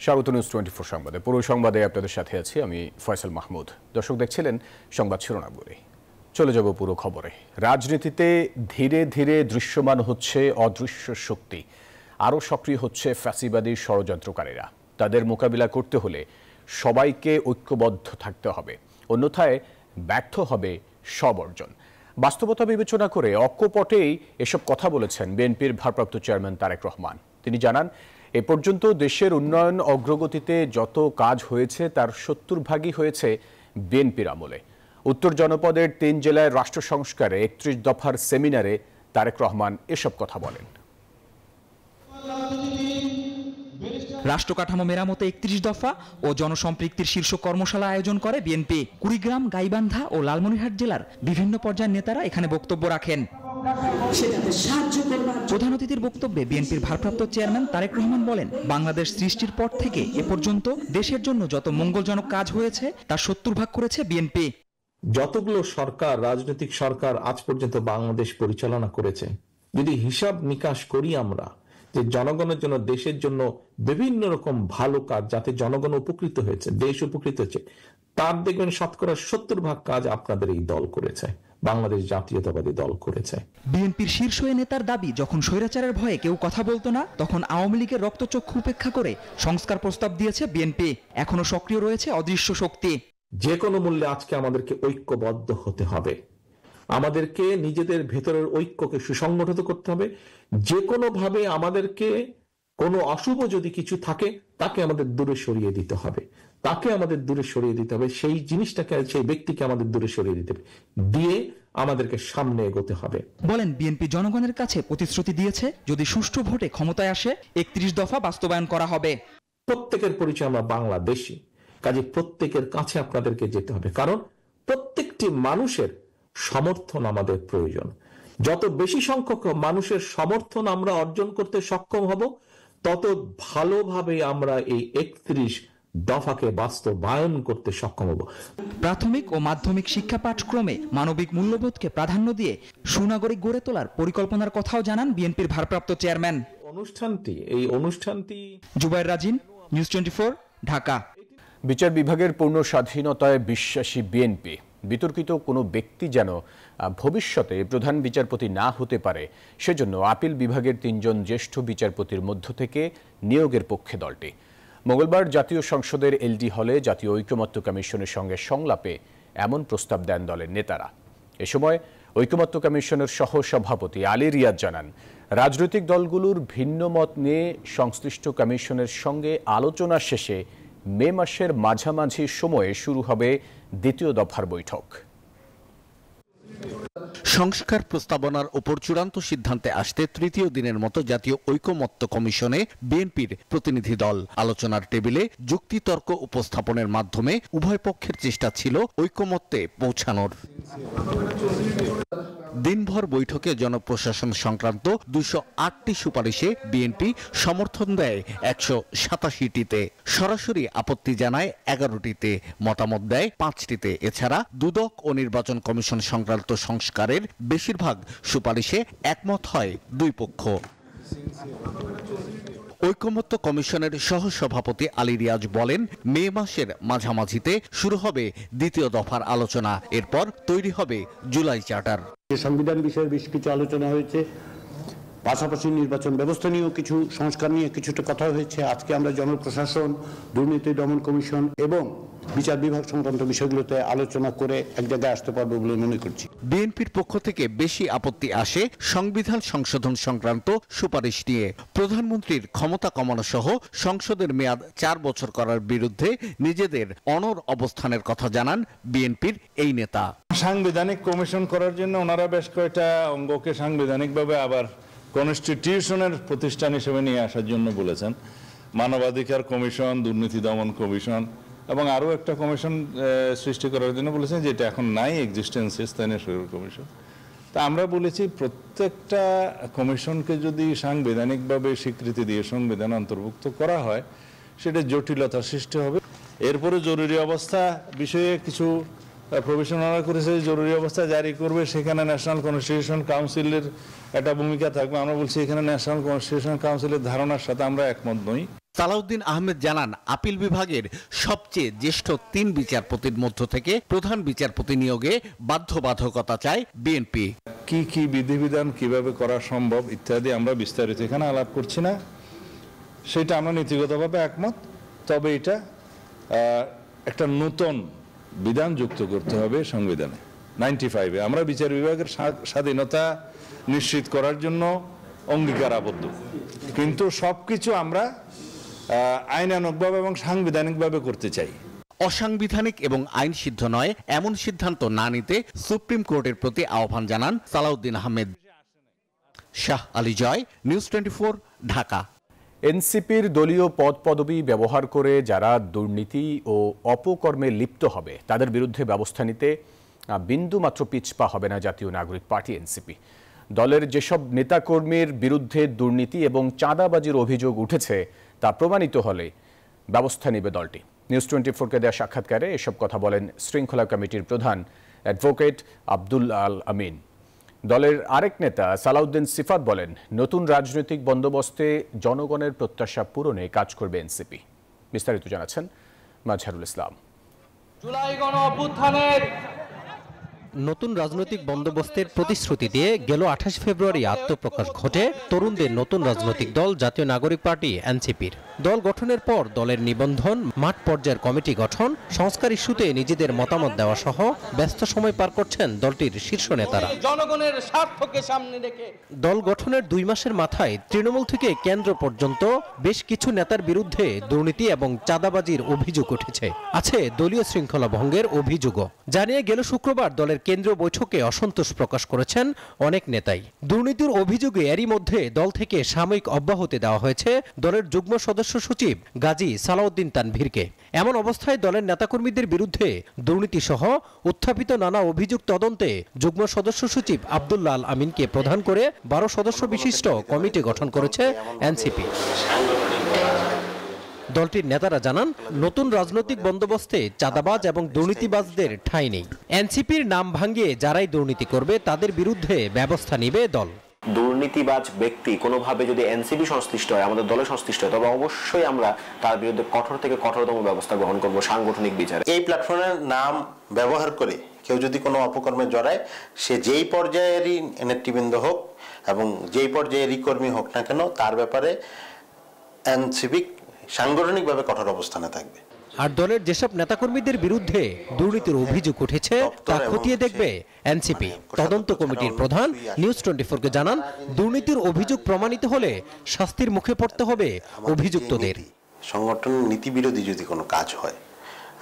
স্বাগত নিউজ 24 সংবাদে। পুরো সংবাদে আপনাদের সাথে আছি আমি ফয়সাল মাহমুদ। দর্শক দেখছিলেন সংবাদ শিরোনামগুলি, চলে যাব পুরো খবরে। রাজনীতিতে ধীরে ধীরে দৃশ্যমান হচ্ছে অদৃশ্য শক্তি, আরও সক্রিয় হচ্ছে ফ্যাসিবাদী ষড়যন্ত্রকারীরা। তাদের মোকাবিলা করতে হলে সবাইকে ঐক্যবদ্ধ থাকতে হবে, অন্যথায় ব্যর্থ হবে সব অর্জন। বাস্তবতা বিবেচনা করে অকপটেই এসব কথা বলেছেন বিএনপির ভারপ্রাপ্ত চেয়ারম্যান তারেক রহমান। তিনি জানান, এ পর্যন্ত দেশের উন্নয়ন অগ্রগতিতে যত কাজ হয়েছে তার 70 ভাগই হয়েছে বিএনপির আমলে। উত্তর জনপদের 3 জেলায় রাষ্ট্র সংস্কারে 31 দফার সেমিনারে তারেক রহমান এসব কথা বলেন। রাষ্ট্র কাঠামো মেরামতে 31 দফা ও জনসম্পৃক্তির শীর্ষ কর্মশালা আয়োজন করে বিএনপি। কুড়িগ্রাম, গাইবান্ধা ও লালমনিরহাট জেলার বিভিন্ন পর্যায়ের নেতারা এখানে বক্তব্য রাখেন। প্রধান অতিথির বক্তব্যে বিএনপির ভারপ্রাপ্ত চেয়ারম্যান তারেক রহমান বলেন, বাংলাদেশ সৃষ্টির পর থেকে এ পর্যন্ত দেশের জন্য যত মঙ্গলজনক কাজ হয়েছে তার 70 ভাগ করেছে বিএনপি। যতগুলো সরকার, রাজনৈতিক সরকার আজ পর্যন্ত বাংলাদেশ পরিচালনা করেছে, যদি হিসাব নিকাশ করি আমরা যে জনগণের জন্য, দেশের জন্য বিভিন্ন রকম ভালো কাজ যাতে জনগণ উপকৃত হয়েছে, দেশ উপকৃত হয়েছে, তার দেখবেন শতকরা 70 ভাগ কাজ আপনাদের এই দল করেছে, বাংলাদেশ জাতীয়তাবাদী দল করেছে। বিএনপির শীর্ষ নেতার দাবি, যখন স্বৈরাচারের ভয়ে কেউ কথা বলতো না তখন আওয়ামী লীগের রক্তচক্ষু উপেক্ষা করে সংস্কার প্রস্তাব দিয়েছে বিএনপি। এখনো সক্রিয় রয়েছে অদৃশ্য শক্তি। যে কোনো মূল্যে আজকে আমাদেরকে ঐক্যবদ্ধ হতে হবে, আমাদেরকে নিজেদের ভেতরের ঐক্যকে সুসংগঠিত করতে হবে। যে কোনো ভাবে আমাদেরকে কোনো অশুভ যদি কিছু থাকে তাকে আমাদের দূরে সরিয়ে দিতে হবে, সেই জিনিসটাকে, সেই ব্যক্তিকে আমাদের দূরে সরিয়ে দিতে হবে, দিয়ে আমাদেরকে সামনে এগোতে হবে। বলেন, বিএনপি জনগণের কাছে প্রতিশ্রুতি দিয়েছে যদি সুষ্ঠু ভোটে ক্ষমতায় আসে 31 দফা বাস্তবায়ন করা হবে। প্রত্যেকের পরিচয় আমরা বাংলাদেশী, কাজে প্রত্যেকের কাছে আপনাদেরকে যেতে হবে, কারণ প্রত্যেকটি মানুষের সমর্থন আমাদের প্রয়োজন। যত বেশি সংখ্যক মানুষের সমর্থন আমরা অর্জন করতে সক্ষম হব, তত ভালোভাবে আমরা এই 31 দফাকে বাস্তবায়ন করতে সক্ষম হব। প্রাথমিক ও মাধ্যমিক শিক্ষা পাঠক্রমে মানবিক মূল্যবোধকে প্রাধান্য দিয়ে সুনাগরিক গড়ে তোলার পরিকল্পনার কথাও জানান বিএনপির ভারপ্রাপ্ত চেয়ারম্যান। এই অনুষ্ঠানটি জুবায়ের রাজিন, নিউজ 24, ঢাকা। বিচার বিভাগের পূর্ণ স্বাধীনতায় বিশ্বাসী বিএনপি বিতর্কিত কোনো ব্যক্তি যেন ভবিষ্যতে প্রধান বিচারপতি না হতে পারে, সেজন্য আপিল বিভাগের 3 জন জ্যেষ্ঠ বিচারপতির মধ্য থেকে নিয়োগের পক্ষে দলটি মঙ্গলবার জাতীয় সংসদের এলডি হলে জাতীয় ঐকমত্য কমিশনের সঙ্গে সংলাপে এমন প্রস্তাব দেন দলের নেতারা। এ সময় ঐকমত্য কমিশনের সহ সভাপতি আলী রিয়াদ জানান, রাজনৈতিক দলগুলোর ভিন্ন মত নিয়ে সংশ্লিষ্ট কমিশনের সঙ্গে আলোচনা শেষে মে মাসের মাঝামাঝি সময়ে শুরু হবে 2য় দফার বৈঠক। সংস্কার প্রস্তাবনার উপর চূড়ান্ত সিদ্ধান্তে আসতে 3য় দিনের মতো জাতীয় ঐকমত্য কমিশনে বিএনপির প্রতিনিধি দল। আলোচনার টেবিলে যুক্তিতর্ক উপস্থাপনের মাধ্যমে উভয় পক্ষের চেষ্টা ছিল ঐকমত্যে পৌঁছানোর। দিনভর বৈঠকে জনপ্রশাসন সংক্রান্ত 208টি সুপারিশে বিএনপি সমর্থন দেয় 187টিতে, সরাসরি আপত্তি জানায় 11টিতে, মতামত দেয় 5টিতে। এছাড়া দুদক ও নির্বাচন কমিশন সংক্রান্ত সংস্কারের বেশিরভাগ সুপারিশে একমত হয় 2 পক্ষ। ঐকমত্য কমিশনের সহসভাপতি আলী রিয়াজ বলেন, মে মাসের মাঝামাঝিতে শুরু হবে 2য় দফার আলোচনা, এরপর তৈরি হবে জুলাই চার্টার। সংবিধান বিষয়ে বেশ কিছু আলোচনা হয়েছে, পাশাপাশি নির্বাচন ব্যবস্থা নিয়েও কিছু সংস্কার নিয়ে কিছুটা কথা হয়েছে। আজকে আমরা জনপ্রশাসন, দুর্নীতি দমন কমিশন এবং বিচার বিভাগ সংক্রান্ত বিষয়গুলোতে আলোচনা করে এক জায়গায় আসতে পারবো বলে মনে করছি। বিএনপির পক্ষ থেকে বেশি আপত্তি আসে সংবিধান সংশোধন সংক্রান্ত সুপারিশ নিয়ে। প্রধানমন্ত্রীর ক্ষমতা কমানো সহ সংসদের মেয়াদ 4 বছর করার বিরুদ্ধে নিজেদের অনড় অবস্থানের কথা জানান বিএনপির এই নেতা। সাংবিধানিক কমিশন করার জন্য ওনারা বেশ কয়েকটা অঙ্গকে সাংবিধানিকভাবে আবার কনস্টিটিউশনের প্রতিষ্ঠান হিসেবে নিয়ে আসার জন্য বলেছেন। মানবাধিকার কমিশন, দুর্নীতি দমন কমিশন এবং আরও একটা কমিশন সৃষ্টি করার জন্য বলেছেন, যেটা এখন নাই, এক্সিস্টেন্সে, স্থানীয় সরকার কমিশন। তা আমরা বলেছি প্রত্যেকটা কমিশনকে যদি সাংবিধানিকভাবে স্বীকৃতি দিয়ে সংবিধান অন্তর্ভুক্ত করা হয়, সেটা জটিলতার সৃষ্টি হবে। এরপরে জরুরি অবস্থা বিষয়ে কিছু প্রভিশন করেছে, জরুরি অবস্থা জারি করবে, সেখানে ন্যাশনাল কনস্টিটিউশন কাউন্সিলের একটা ভূমিকা থাকবে। আমরা বলছি এখানে ন্যাশনাল কনস্টিটিউশন কাউন্সিলের ধারণার সাথে আমরা একমত নই। সালাউদ্দিন আহমেদ জানান, আপিল বিভাগের সবচেয়ে জ্যেষ্ঠ 3 বিচারপতির মধ্য থেকে প্রধান বিচারপতি নিয়োগে বাধ্যবাধকতা চায় বিএনপি। কি কি বিধিবিধান কিভাবে করা সম্ভব ইত্যাদি আমরা বিস্তারিত এখানে আলাপ করছি না, সেটা আমরা নীতিগতভাবে একমত। তবে এটা একটা নতুন বিধান যুক্ত করতে হবে সংবিধানে। 95-এ আমরা বিচার বিভাগের স্বাধীনতা নিশ্চিত করার জন্য অঙ্গীকার আবদ্ধ, কিন্তু সবকিছু আমরা আইনানুগভাবে এবং সাংবিধানিকভাবে করতে চাই। অসাংবিধানিক এবং আইন সিদ্ধ নয় এমন সিদ্ধান্ত না নিতে সুপ্রিম কোর্টের প্রতি আহ্বান জানান সালাউদ্দিন আহমেদ। শাহ আলী জয়, নিউজ 24, ঢাকা। এনসিপির দলীয় পদ পদবি ব্যবহার করে যারা দুর্নীতি ও অপকর্মে লিপ্ত হবে তাদের বিরুদ্ধে ব্যবস্থা নিতে বিন্দুমাত্র পিছপা হবে না জাতীয় নাগরিক পার্টি এনসিপি। দলের যেসব নেতাকর্মীর বিরুদ্ধে দুর্নীতি এবং চাঁদাবাজির অভিযোগ উঠেছে তা প্রমাণিত হলে ব্যবস্থা নেবে দলটি। নিউজ 24-কে দেওয়া সাক্ষাৎকারে এসব কথা বলেন শৃঙ্খলা কমিটির প্রধান অ্যাডভোকেট আব্দুল আল আমিন। দলের আরেক নেতা সালাউদ্দিন সিফাত বলেন, নতুন রাজনৈতিক বন্দোবস্তে জনগণের প্রত্যাশা পূরণে কাজ করবে এনসিপি। বিস্তারিত জানাচ্ছেন মাজহারুল ইসলাম। জুলাই গণ অভ্যুত্থানের নতুন রাজনৈতিক বন্দোবস্তের প্রতিশ্রুতি দিয়ে গেল 28 ফেব্রুয়ারি আত্মপ্রকাশ ঘটে তরুণদের নতুন রাজনৈতিক দল জাতীয় নাগরিক পার্টি এনসিপির। দল গঠনের পর দলের নিবন্ধন, মাঠ পর্যায়ের কমিটি গঠন, সংস্কার ইস্যুতে নিজেদের মতামত দেওয়া সহ ব্যস্ত সময় পার করছেন দলটির শীর্ষ নেতারা। জনগণের স্বার্থকে সামনে রেখে দল গঠনের 2 মাসের মাথায় তৃণমূল থেকে কেন্দ্র পর্যন্ত বেশ কিছু নেতার বিরুদ্ধে দুর্নীতি এবং চাঁদাবাজির অভিযোগ উঠেছে। আছে দলীয় শৃঙ্খলা ভঙ্গের অভিযোগও। জানিয়ে গেল শুক্রবার দলের কেন্দ্রীয় বৈঠকে অসন্তোষ প্রকাশ করেছেন অনেক নেতাই। দুর্নীতির অভিযোগে এরই মধ্যে দল থেকে সাময়িক অব্যাহতি দেওয়া হয়েছে দলের যুগ্ম সদস্য সচিব গাজী সালাউদ্দিন তানভীরকে। এমন অবস্থায় দলের নেতাকর্মীদের বিরুদ্ধে দুর্নীতি সহ উত্থাপিত নানা অভিযোগ তদন্তে যুগ্ম সদস্য সচিব আব্দুল আল আমিনকে প্রধান করে 12 সদস্য বিশিষ্ট কমিটি গঠন করেছে এনসিপি। দলটির নেতারা জানান, নতুন রাজনৈতিক বন্দোবস্তে চাঁদাবাজ এবং দুর্নীতিবাজদের ঠাঁই নেই। এনসিপির নাম ভাঙিয়ে যারাই দুর্নীতি করবে তাদের বিরুদ্ধে ব্যবস্থা নেবে দল। দুর্নীতিবাজ ব্যক্তি কোনোভাবে যদি এনসিপি সংশ্লিষ্ট হয়, আমাদের দলে সংশ্লিষ্ট হয়, তবে অবশ্যই আমরা তার বিরুদ্ধে কঠোর থেকে কঠোরতম ব্যবস্থা গ্রহণ করব সাংগঠনিক বিচারে। এই প্ল্যাটফর্মের নাম ব্যবহার করে কেউ যদি কোনো অপকর্মে জড়ায়, সে যেই পর্যায়েরই নেতৃবৃন্দ হোক এবং যেই পর্যায়েরই কর্মী হোক না কেন, তার ব্যাপারে এনসিপি সাংগঠনিকভাবে কঠোর অবস্থানে থাকবে। আর দলের যেসব নেতাকর্মীদের বিরুদ্ধে দুর্নীতির অভিযোগ উঠেছে তা খতিয়ে দেখবে এনসিপি। তদন্ত কমিটির প্রধান নিউজ 24-কে জানান, দুর্নীতির অভিযোগ প্রমাণিত হলে শাস্তির মুখে পড়তে হবে অভিযুক্তদের। সংগঠন নীতি বিরোধী যদি কোনো কাজ হয়,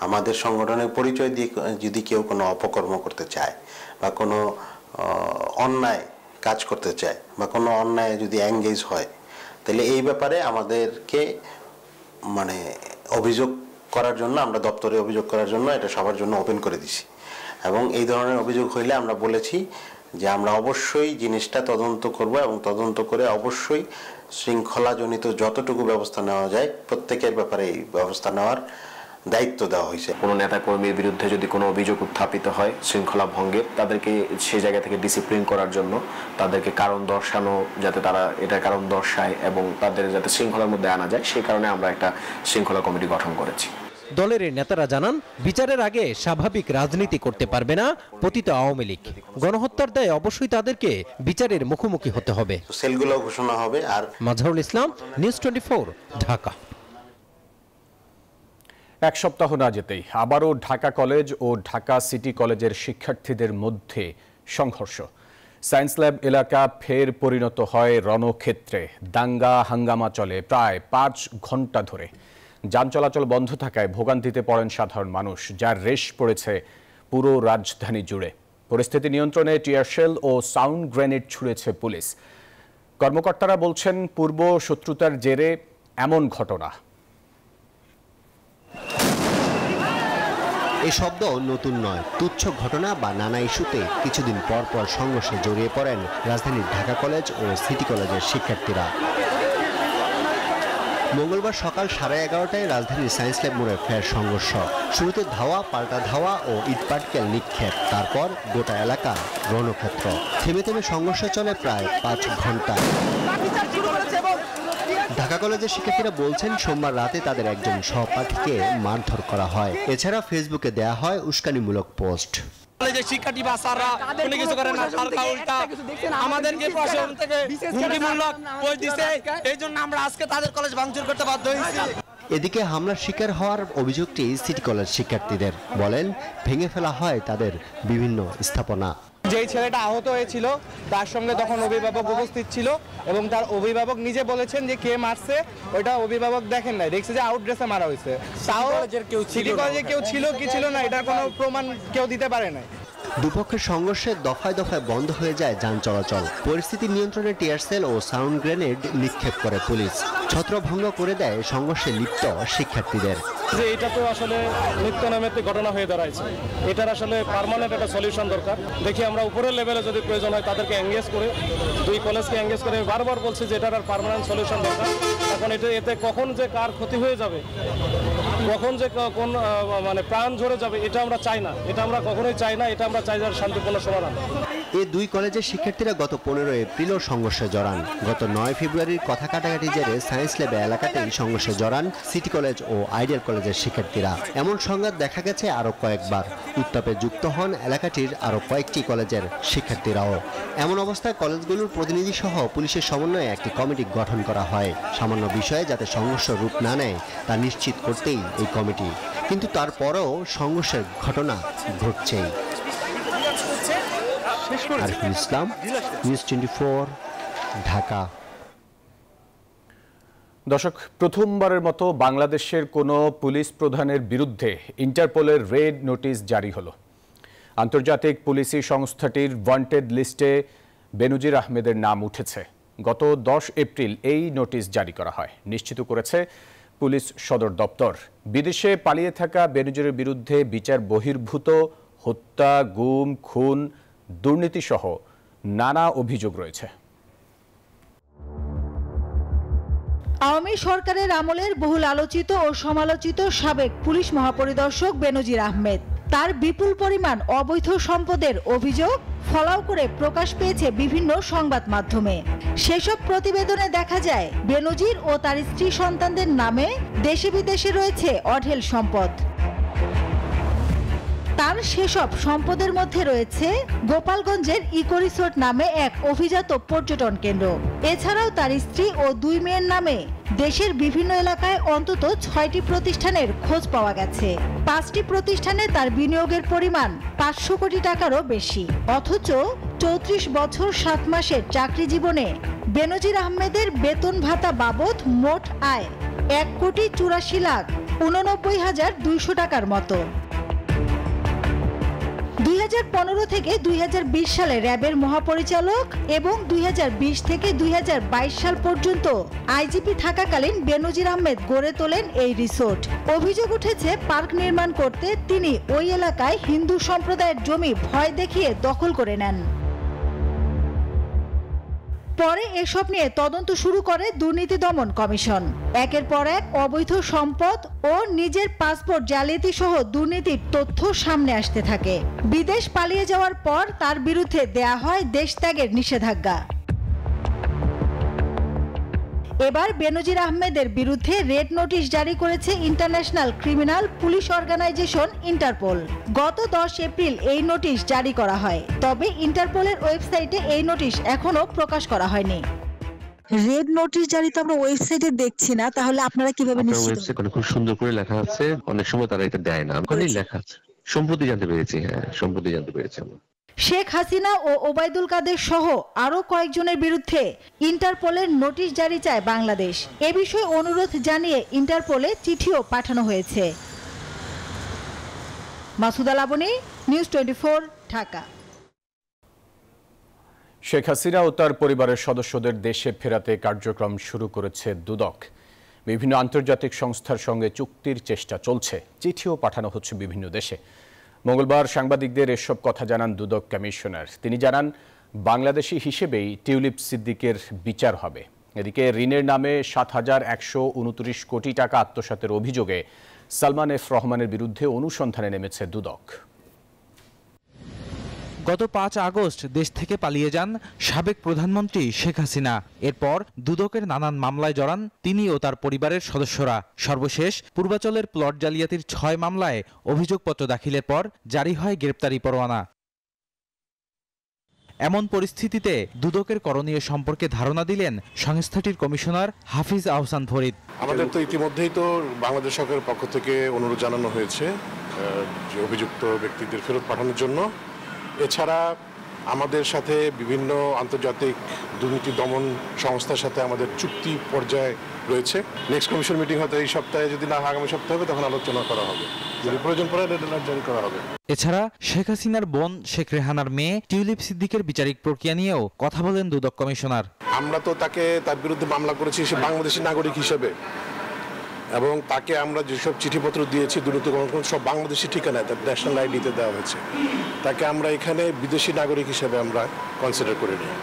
আমাদের সংগঠনের পরিচয় দিয়ে যদি কেউ কোনো অপকর্ম করতে চায় বা কোনো অন্যায় কাজ করতে চায় বা কোনো অন্যায় যদি এঙ্গেজ হয়, তাহলে এই ব্যাপারে আমাদেরকে অভিযোগ করার জন্য, আমরা দপ্তরে অভিযোগ করার জন্য এটা সবার জন্য ওপেন করে দিছি। এবং এই ধরনের অভিযোগ হইলে আমরা বলেছি যে আমরা অবশ্যই জিনিসটা তদন্ত করব এবং তদন্ত করে অবশ্যই শৃঙ্খলাজনিত যতটুকু ব্যবস্থা নেওয়া যায় প্রত্যেকের ব্যাপারে এই ব্যবস্থা নেওয়ার দায়িত্ব দেওয়া হয়েছে। কোনো নেতা কর্মীর বিরুদ্ধে যদি কোনো অভিযোগ উত্থাপিত হয় শৃঙ্খলা ভঙ্গের, তাদেরকে সেই জায়গা থেকে ডিসিপ্লিন করার জন্য তাদেরকে কারণ দর্শানো, যাতে তারা এটা কারণ দর্শায় এবং তাদের যাতে শৃঙ্খলার মধ্যে আনা যায়, সেই কারণে আমরা একটা শৃঙ্খলা কমিটি গঠন করেছি। দলের নেতারা জানান, বিচারের আগে স্বাভাবিক রাজনীতি করতে পারবে না পতিত আওয়ামী লীগ। গণহত্যার দায়ে অবশ্যই তাদেরকে বিচারের মুখোমুখি হতে হবে। সেলগুলো ঘোষণা হবে। আর মাজহারুল ইসলাম, নিউজ 24, ঢাকা। এক সপ্তাহ না যেতেই আবারও ঢাকা কলেজ ও ঢাকা সিটি কলেজের শিক্ষার্থীদের মধ্যে সংঘর্ষ। সায়েন্স ল্যাব এলাকা ফের পরিণত হয় রণক্ষেত্রে। দাঙ্গা হাঙ্গামা চলে প্রায় 5 ঘন্টা ধরে। যান চলাচল বন্ধ থাকায় ভোগান্তিতে পড়েন সাধারণ মানুষ, যার রেশ পড়েছে পুরো রাজধানী জুড়ে। পরিস্থিতি নিয়ন্ত্রণে টিয়ারশেল ও সাউন্ড গ্রেনেড ছুড়েছে পুলিশ। কর্মকর্তারা বলছেন, পূর্ব শত্রুতার জেরে এমন ঘটনা। এই শব্দ নতুন নয়। তুচ্ছ ঘটনা বা নানা ইস্যুতে কিছুদিন পর পর সংঘর্ষে জড়িয়ে পড়েন রাজধানীর ঢাকা কলেজ ও সিটি কলেজের শিক্ষার্থীরা। মঙ্গলবার সকাল 11:30টায় রাজধানীর সায়েন্স ল্যাব মোড়ে ফের সংঘর্ষ। শুরুতে ধাওয়া, পাল্টা ধাওয়া ও ইটপাটকেল নিক্ষেপ, তারপর গোটা এলাকা রণক্ষেত্র। থেমে থেমে সংঘর্ষ চলে প্রায় 5 ঘন্টা। ঢাকা কলেজের শিক্ষার্থীরা বলছেন সোমবার রাতে তাদের একজন সহপাঠীকে মারধর করা হয়। এছাড়া ফেসবুকে দেয়া হয় উস্কানিমূলক পোস্ট। কলেজের শিক্ষার্থী বা স্যাররা কোনো কিছু করে না, হালকা উল্টা আমাদেরকে প্রশাসন থেকে হুমকিমূলক পোস্ট দিছে, এই জন্য আমরা আজকে তাদের কলেজ ভাঙচুর করতে বাধ্য হয়েছি। এদিকে হামলার শিকার হওয়ার অভিযোগটি সিটি কলেজ শিক্ষার্থীদের। বলেন ভেঙে ফেলা হয় তাদের বিভিন্ন স্থাপনা। যেই ছেলেটা আহত হয়েছিল তার সঙ্গে তখন অভিভাবক উপস্থিত ছিল এবং তার অভিভাবক নিজে বলেছেন যে কে মারছে ওইটা অভিভাবক দেখেন নাই, দেখছে যে আউট ড্রেসে মারা হয়েছে। তাও সিটি কলেজে কেউ ছিল কি ছিল না এটার কোনো প্রমাণ কেউ দিতে পারে না। দুপক্ষের সংঘর্ষে দফায় দফায় বন্ধ হয়ে যায় যান চলাচল। পরিস্থিতি নিয়ন্ত্রণে টিয়ার সেল ও সাউন্ড গ্রেনেড নিক্ষেপ করে পুলিশ। ছত্রভঙ্গ করে দেয় সংঘর্ষে লিপ্ত শিক্ষার্থীদের। যে এটা তো আসলে নিত্য নৈমিত্তিক ঘটনা হয়ে দাঁড়াইছে, এটার আসলে পার্মানেন্ট একটা সলিউশন দরকার। দেখি আমরা উপরের লেভেলে যদি প্রয়োজন হয় তাদেরকে এঙ্গেজ করে, দুই কলেজকে এঙ্গেজ করে বারবার বলছি যে এটার পার্মানেন্ট সলিউশন দরকার। এখন এতে কখন যে কার ক্ষতি হয়ে যাবে, কখন যে কোন মানে প্রাণ ঝরে যাবে এটা আমরা চাই না, এটা আমরা কখনোই চাই না, এটা আমরা চাই যার শান্তিপূর্ণ সমাধান। এই দুই কলেজের শিক্ষার্থীরা গত 15 এপ্রিলও সংঘর্ষে জড়ান। গত 9 ফেব্রুয়ারির কথা কাটাকাটি জেরে সায়েন্স ল্যাবে এলাকাতেই সংঘর্ষে জড়ান সিটি কলেজ ও আইডিয়াল কলেজের শিক্ষার্থীরা। এমন সংঘাত দেখা গেছে আরও কয়েকবার। উত্তাপে যুক্ত হন এলাকাটির আরও কয়েকটি কলেজের শিক্ষার্থীরাও। এমন অবস্থায় কলেজগুলোর প্রতিনিধি সহ পুলিশের সমন্বয়ে একটি কমিটি গঠন করা হয় সামান্য বিষয়ে যাতে সংঘর্ষ রূপ না নেয় তা নিশ্চিত করতেই এই কমিটি। কিন্তু তারপরেও সংঘর্ষের ঘটনা ঘটছেই। আরিফুল ইসলাম, নিউজ 24, ঢাকা। দর্শক, প্রথমবারের মতো বাংলাদেশের কোনো পুলিশ প্রধানের বিরুদ্ধে ইন্টারপোলের রেড নোটিশ জারি হলো। আন্তর্জাতিক পুলিশি সংস্থাটির ওয়ান্টেড লিস্টে বেনজির আহমেদের নাম উঠেছে। গত 10 এপ্রিল এই নোটিশ জারি করা হয়, নিশ্চিত করেছে পুলিশ সদর দপ্তর। বিদেশে পালিয়ে থাকা বেনজিরের বিরুদ্ধে বিচার বহির্ভূত হত্যা, গুম, খুন, দুর্নীতিসহ নানা অভিযোগ রয়েছে। আওয়ামী সরকারের আমলের বহুল আলোচিত ও সমালোচিত সাবেক পুলিশ মহাপরিদর্শক বেনজির আহমেদ, তার বিপুল পরিমাণ অবৈধ সম্পদের অভিযোগ ফলাও করে প্রকাশ পেয়েছে বিভিন্ন সংবাদ মাধ্যমে। সেসব প্রতিবেদনে দেখা যায় বেনজির ও তার স্ত্রী সন্তানদের নামে দেশে বিদেশে রয়েছে অঢেল সম্পদ। তার সেসব সম্পদের মধ্যে রয়েছে গোপালগঞ্জের ইকো রিসোর্ট নামে এক অভিজাত পর্যটন কেন্দ্র। এছাড়াও তার স্ত্রী ও 2 মেয়ের নামে দেশের বিভিন্ন এলাকায় অন্তত 6টি প্রতিষ্ঠানের খোঁজ পাওয়া গেছে। 5টি প্রতিষ্ঠানে তার বিনিয়োগের পরিমাণ 500 কোটি টাকারও বেশি। অথচ 34 বছর 7 মাসের চাকরি জীবনে বেনজির আহমেদের বেতন ভাতা বাবদ মোট আয় 1,84,89,200 টাকার মতো। 2015 থেকে 2020 সালে র্যাবের মহাপরিচালক এবং 2020 থেকে 2022 সাল পর্যন্ত আইজিপি থাকাকালীন বেনজির আহমেদ গড়ে তোলেন এই রিসোর্ট। অভিযোগ উঠেছে পার্ক নির্মাণ করতে তিনি ওই এলাকায় হিন্দু সম্প্রদায়ের জমি ভয় দেখিয়ে দখল করে নেন। পরে এসব নিয়ে তদন্ত শুরু করে দুর্নীতি দমন কমিশন। একের পর এক অবৈধ সম্পদ ও নিজের পাসপোর্ট জালিয়াতি সহ দুর্নীতির তথ্য সামনে আসতে থাকে। বিদেশ পালিয়ে যাওয়ার পর তার বিরুদ্ধে দেয়া হয় দেশত্যাগের নিষেধাজ্ঞা। এবার বেনজির আহমেদের বিরুদ্ধে রেড নোটিশ জারি করেছে international criminal police organization Interpol. গত 10 এপ্রিল এই নোটিশ জারি করা হয়, তবে ইন্টারপোলের ওয়েবসাইটে এই নোটিশ এখনো প্রকাশ করা হয়নি। রেড নোটিশ জারি তো আমরা ওয়েবসাইটে দেখছি না, তাহলে আপনারা কিভাবে নিশ্চিত? ওয়েবসাইটে খুব সুন্দর করে লেখা আছে, অনেক সময় তারা এটা দেয় না, ওখানেই লেখা আছে। সম্প্রতি জানতে পেরেছি, হ্যাঁ সম্প্রতি জানতে পেরেছি আমরা। শেখ হাসিনা ও ওবায়দুল কাদের সহ আরো কয়েকজনের বিরুদ্ধে ইন্টারপোলের নোটিশ জারি চায় বাংলাদেশ। এ বিষয়ে অনুরোধ জানিয়ে ইন্টারপোলে চিঠিও পাঠানো হয়েছে। মাসুদা লাবনী, নিউজ 24, ঢাকা। শেখ হাসিনা ও তার পরিবারের সদস্যদের দেশে ফেরাতে কার্যক্রম শুরু করেছে দুদক। বিভিন্ন আন্তর্জাতিক সংস্থার সঙ্গে চুক্তির চেষ্টা চলছে, চিঠিও পাঠানো হচ্ছে বিভিন্ন দেশে। মঙ্গলবার সাংবাদিকদের এসব কথা জানান দুদক কমিশনার। তিনি জানান, বাংলাদেশি হিসেবেই টিউলিপ সিদ্দিকের বিচার হবে। এদিকে ঋণের নামে 7,129 কোটি টাকা আত্মসাতের অভিযোগে সালমান এফ রহমানের বিরুদ্ধে অনুসন্ধানে নেমেছে দুদক। গত ৫ আগস্ট দেশ থেকে পালিয়ে যান সাবেক প্রধানমন্ত্রী শেখ হাসিনা। এরপর দুদকের নানান মামলায় জড়ান তিনি ও তার পরিবারের সদস্যরা। সর্বশেষ পূর্বাচলের প্লট জালিয়াতির ৬ মামলায় অভিযোগপত্র দাখিলের পর জারি হয় গ্রেপ্তারি পরোয়ানা। এমন পরিস্থিতিতে দুদকের করণীয় সম্পর্কে ধারণা দিলেন সংস্থাটির কমিশনার হাফিজ আহসান ফরিদ। আমাদের তো ইতিমধ্যেই তো বাংলাদেশ সরকারের পক্ষ থেকে অনুরোধ জানানো হয়েছে যে অভিযুক্ত ব্যক্তিদের ফেরত পাঠানোর জন্য। এছাড়া আমাদের সাথে বিভিন্ন আন্তর্জাতিক দুর্নীতি দমন সংস্থার সাথে আমাদের চুক্তি পর্যায়ে রয়েছে। নেক্সট কমিশন মিটিং হয়তো এই সপ্তাহে, যদি না আগামী সপ্তাহে হবে তখন আলোচনা করা হবে, যদি প্রয়োজন পড়ে রেড অ্যালার্ট জারি করা হবে। এছাড়া শেখ হাসিনার বোন শেখ রেহানার মেয়ে টিউলিপ সিদ্দিকের বিচারিক প্রক্রিয়া নিয়েও কথা বলেন দুদক কমিশনার। আমরা তো তার বিরুদ্ধে মামলা করেছি সে বাংলাদেশি নাগরিক হিসেবে, এবং তাকে আমরা যেসব চিঠিপত্র দিয়েছি দুর্নীতি দমন সব বাংলাদেশি ঠিকানায় তার ন্যাশনাল আইডিতে দেওয়া হয়েছে। তাকে আমরা এখানে বিদেশি নাগরিক হিসেবে আমরা কনসিডার করে নিই।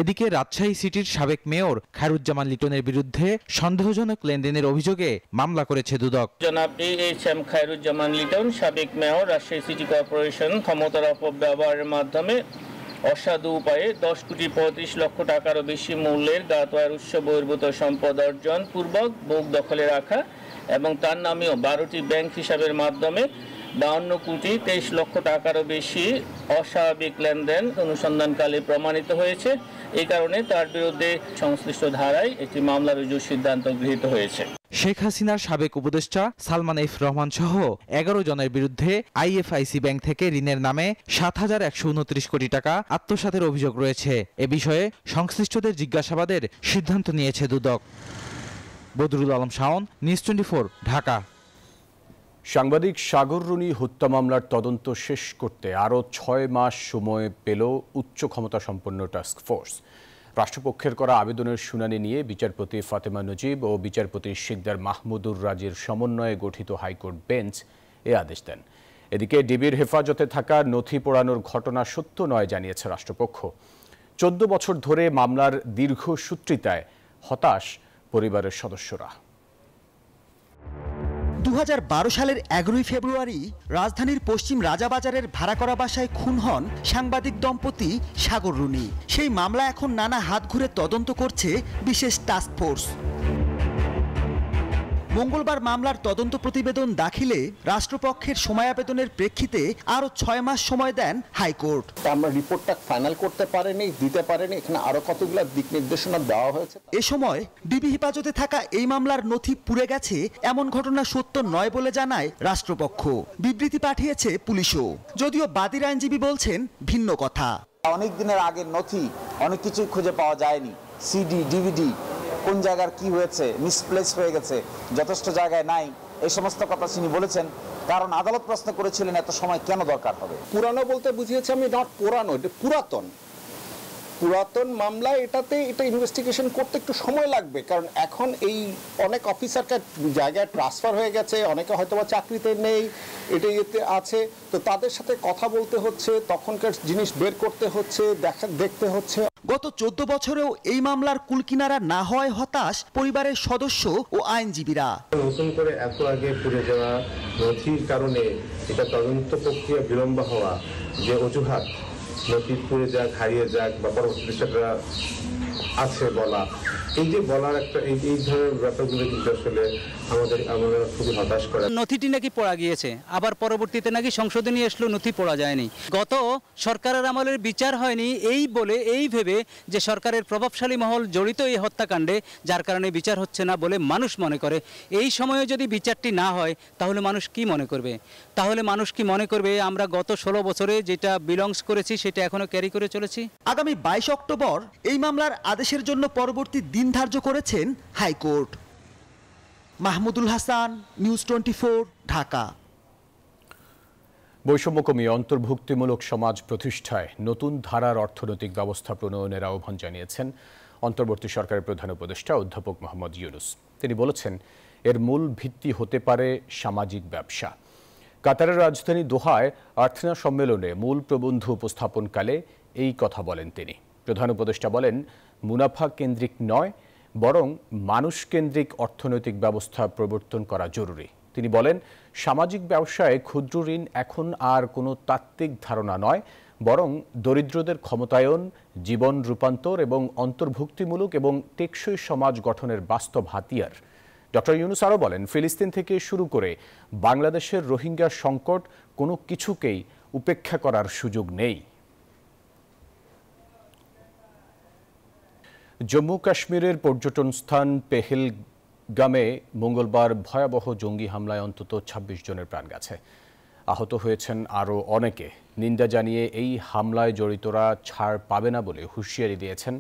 এদিকে রাজশাহী সিটির সাবেক মেয়র খায়রুজ্জামান লিটনের বিরুদ্ধে সন্দেহজনক লেনদেনের অভিযোগে মামলা করেছে দুদক। জনাব AHM খায়রুজ্জামান লিটন, সাবেক মেয়র, রাজশাহী সিটি কর্পোরেশন, ক্ষমতার অপব্যবহারের মাধ্যমে অসাধু উপায়ে 10 কোটি 35 লক্ষ টাকারও বেশি মূল্যের গাতোয়ার উৎস বহির্ভূত সম্পদ অর্জন পূর্বক বুক দখলে রাখা এবং তার নামেও 12টি ব্যাংক হিসাবের মাধ্যমে 52 কোটি 23 লক্ষ টাকারও বেশি অস্বাভাবিক লেনদেন অনুসন্ধানকালে প্রমাণিত হয়েছে। এই কারণে তার বিরুদ্ধে সংশ্লিষ্ট ধারায় একটি মামলা রুজুর সিদ্ধান্ত গৃহীত হয়েছে। শেখ হাসিনার সাবেক উপদেষ্টা সালমান এফ রহমান সহ 11 জনের বিরুদ্ধে IFIC ব্যাংক থেকে ঋণের নামে 7,129 কোটি টাকা আত্মসাতের অভিযোগ রয়েছে। এ বিষয়ে সংশ্লিষ্টদের জিজ্ঞাসাবাদের সিদ্ধান্ত নিয়েছে দুদক। বদরুল আলম শাওন, নিউজ 24, ঢাকা। সাংবাদিক সাগর রুনি হত্যা মামলার তদন্ত শেষ করতে আরও 6 মাস সময় পেল উচ্চ ক্ষমতা সম্পন্ন টাস্ক ফোর্স। রাষ্ট্রপক্ষের করা আবেদনের শুনানি নিয়ে বিচারপতি ফাতেমা নজিব ও বিচারপতি শিকদার মাহমুদুর রাজের সমন্বয়ে গঠিত হাইকোর্ট বেঞ্চ এ আদেশ দেন। এদিকে ডিবির হেফাজতে থাকা নথি পোড়ানোর ঘটনা সত্য নয় জানিয়েছে রাষ্ট্রপক্ষ। 14 বছর ধরে মামলার দীর্ঘসূত্রিতায় হতাশ পরিবারের সদস্যরা। 2012 সালের 11 ফেব্রুয়ারি রাজধানীর পশ্চিম রাজাবাজারের ভাড়া করা বাসায় খুন হন সাংবাদিক দম্পতি সাগর রুনি। সেই মামলা এখন নানা হাত ঘুরে তদন্ত করছে বিশেষ টাস্ক ফোর্স। মঙ্গলবার মামলার তদন্ত প্রতিবেদন দাখিলে রাষ্ট্রপক্ষের সময়াবেদনের প্রেক্ষিতে আরও 6 মাস সময় দেন হাইকোর্ট। আমরা রিপোর্টটা ফাইনাল করতে পারেনি, দিতে পারেনি, এখানে আরো কতগুলো দিক নির্দেশনা দেওয়া হয়েছে। এ সময় ডিবি হেফাজতে থাকা এই মামলার নথি পুড়ে গেছে এমন ঘটনা সত্য নয় বলে জানায় রাষ্ট্রপক্ষ। বিবৃতি পাঠিয়েছে পুলিশও, যদিও বাদীর আইনজীবী বলছেন ভিন্ন কথা। অনেক দিনের আগের নথি অনেক কিছু খুঁজে পাওয়া যায়নি। সিডি, ডিভিডি কোন জায়গার কি হয়েছে, মিসপ্লেস হয়ে গেছে, যথেষ্ট জায়গায় নাই, এই সমস্ত কথা তিনি বলেছেন। কারণ আদালত প্রশ্ন করেছিলেন এত সময় কেন দরকার হবে। পুরানো বলতে বুঝিয়েছি আমি, নট পুরানো, এটা পুরাতন মামলা। এটা ইনভেস্টিগেশন করতে একটু সময় লাগবে, কারণ এখন এই অনেক অফিসারকে জায়গায় ট্রান্সফার হয়ে গেছে, অনেকে হয়তো বা চাকরিতে নেই, এটা ইয়েতে আছে, তো তাদের সাথে কথা বলতে হচ্ছে, তখনকার জিনিস বের করতে হচ্ছে, দেখতে হচ্ছে। গত 14 বছরেও এই মামলার কুলকিনারা না হয় হতাশ পরিবারের সদস্য ও আইনজীবীরা। নতুন করে এত আগে পুড়ে যাওয়া নথির কারণে এটা তদন্ত প্রক্রিয়া বিলম্ব হওয়া, যে অজুহাত নথি পুড়ে যাক, হারিয়ে যাক বা পরবর্তী সেটা আছে বলা, এই যে বলার একটা এই ধরনের ব্যাপারগুলো কিন্তু আসলে আমরা খুবই হতাশ করে। নথিটি নাকি পড়া গিয়েছে, আবার পরবর্তীতে নাকি সংশোধনী নিয়ে আসলো নথি পড়া যায়নি। গত সরকারের আমলের বিচার হয়নি এই ভেবে যে সরকারের প্রভাবশালী মহল জড়িত এই হত্যাকাণ্ডে, যার কারণে বিচার হচ্ছে না বলে মানুষ মনে করে। এই সময়ে যদি বিচারটি না হয় তাহলে মানুষ কি মনে করবে? আমরা গত 16 বছরে যেটা বিলংস করেছি সেটা এখনো ক্যারি করে চলেছি। আগামী 22 অক্টোবর এই মামলার আদেশের জন্য পরবর্তী দিন ধার্য করেছেন হাইকোর্ট। মাহমুদুল হাসান, নিউজ 24, ঢাকা। বৈষম্য কমিয়ে অন্তর্ভুক্তিমূলক সমাজ প্রতিষ্ঠায় নতুন ধারার অর্থনৈতিক ব্যবস্থা প্রণয়নের আহ্বান জানিয়েছেন অন্তর্বর্তী সরকারের প্রধান উপদেষ্টা অধ্যাপক মোহাম্মদ ইউনুস। তিনি বলেছেন, এর মূল ভিত্তি হতে পারে সামাজিক ব্যবসা। কাতারের রাজধানী দোহায় আর্থনা সম্মেলনে মূল প্রবন্ধ উপস্থাপনকালে এই কথা বলেন তিনি। প্রধান উপদেষ্টা বলেন, মুনাফা কেন্দ্রিক নয় বরং মানুষ কেন্দ্রিক অর্থনৈতিক ব্যবস্থা প্রবর্তন করা জরুরি। তিনি বলেন, সামাজিক ব্যবসায় ক্ষুদ্র ঋণ এখন আর কোনো তাত্ত্বিক ধারণা নয়, বরং দরিদ্রদের ক্ষমতায়ন, জীবন রূপান্তর এবং অন্তর্ভুক্তিমূলক এবং টেকসই সমাজ গঠনের বাস্তব হাতিয়ার। ডক্টর ইউনূস আরও বলেন, ফিলিস্তিন থেকে শুরু করে বাংলাদেশের রোহিঙ্গা সংকট কোনো কিছুকেই উপেক্ষা করার সুযোগ নেই। জম্মু কাশ্মীরের পর্যটন স্থান পেহেলগামে মঙ্গলবার ভয়াবহ জঙ্গি হামলায় অন্তত ২৬ জনের প্রাণ গেছে। আহত হয়েছেন আরও অনেকে। নিন্দা জানিয়ে এই হামলায় জড়িতরা ছাড় পাবে না বলে হুঁশিয়ারি দিয়েছেন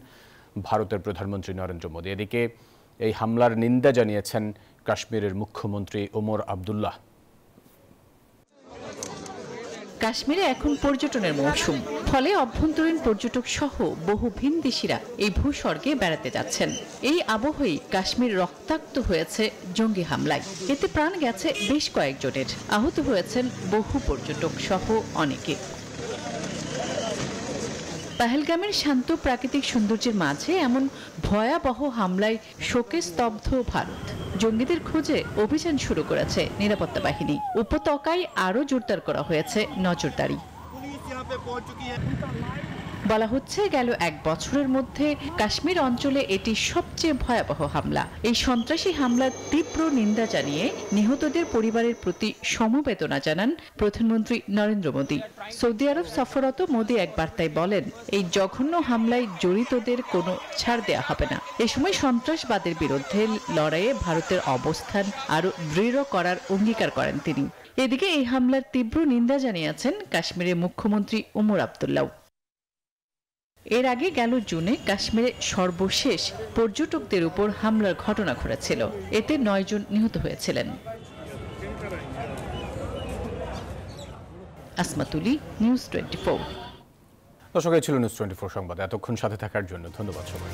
ভারতের প্রধানমন্ত্রী নরেন্দ্র মোদী। এদিকে এই হামলার নিন্দা জানিয়েছেন কাশ্মীরের মুখ্যমন্ত্রী ওমর আবদুল্লাহ। কাশ্মীরে এখন পর্যটনের মৌসুম, ফলে অভ্যন্তরীণ পর্যটক সহ বহু ভিনদেশীরা এই ভূস্বর্গে বেড়াতে যাচ্ছেন। এই আবহেই কাশ্মীর রক্তাক্ত হয়েছে জঙ্গি হামলায়। এতে প্রাণ গেছে বেশ কয়েকজনের, আহত হয়েছেন বহু পর্যটক সহ অনেকে। পেহেলগামের শান্ত প্রাকৃতিক সৌন্দর্যের মাঝে এমন ভয়াবহ হামলায় শোকে স্তব্ধ ভারত। জঙ্গিদের খোঁজে অভিযান শুরু করেছে নিরাপত্তা বাহিনী। উপত্যকায় আরও জোরদার করা হয়েছে নজরদারি। বলা হচ্ছে গেল ১ বছরের মধ্যে কাশ্মীর অঞ্চলে এটি সবচেয়ে ভয়াবহ হামলা। এই সন্ত্রাসী হামলার তীব্র নিন্দা জানিয়ে নিহতদের পরিবারের প্রতি সমবেদনা জানান প্রধানমন্ত্রী নরেন্দ্র মোদী। সৌদি আরব সফররত মোদী এক বার্তায় বলেন, এই জঘন্য হামলায় জড়িতদের কোনো ছাড় দেয়া হবে না। এ সময় সন্ত্রাসবাদের বিরুদ্ধে লড়াইয়ে ভারতের অবস্থান আরও দৃঢ় করার অঙ্গীকার করেন তিনি। এদিকে এই হামলার তীব্র নিন্দা জানিয়েছেন কাশ্মীরের মুখ্যমন্ত্রী ওমর আবদুল্লাহ। এর আগে গেল জুনে কাশ্মীরে সর্বশেষ পর্যটকদের উপর হামলার ঘটনা ঘটেছিল। এতে ৯ জন নিহত হয়েছিলেন। আসমাতুলি, নিউজ 24। দর্শক, এই ছিল নিউজ 24 সংবাদ। এতক্ষণ সাথে থাকার জন্য ধন্যবাদ সবাই।